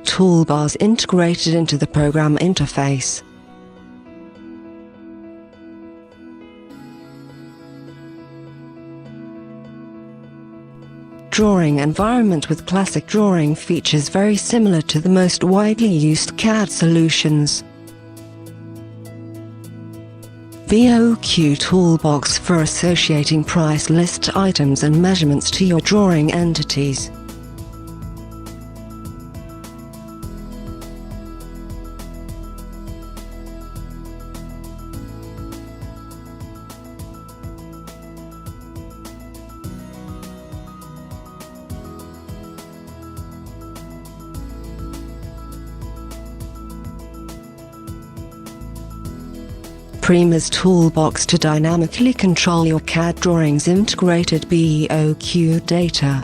toolbars integrated into the program interface. Drawing environment with classic drawing features very similar to the most widely used CAD solutions. VOQ toolbox for associating price list items and measurements to your drawing entities. PriMus toolbox to dynamically control your CAD drawings integrated VOQ data.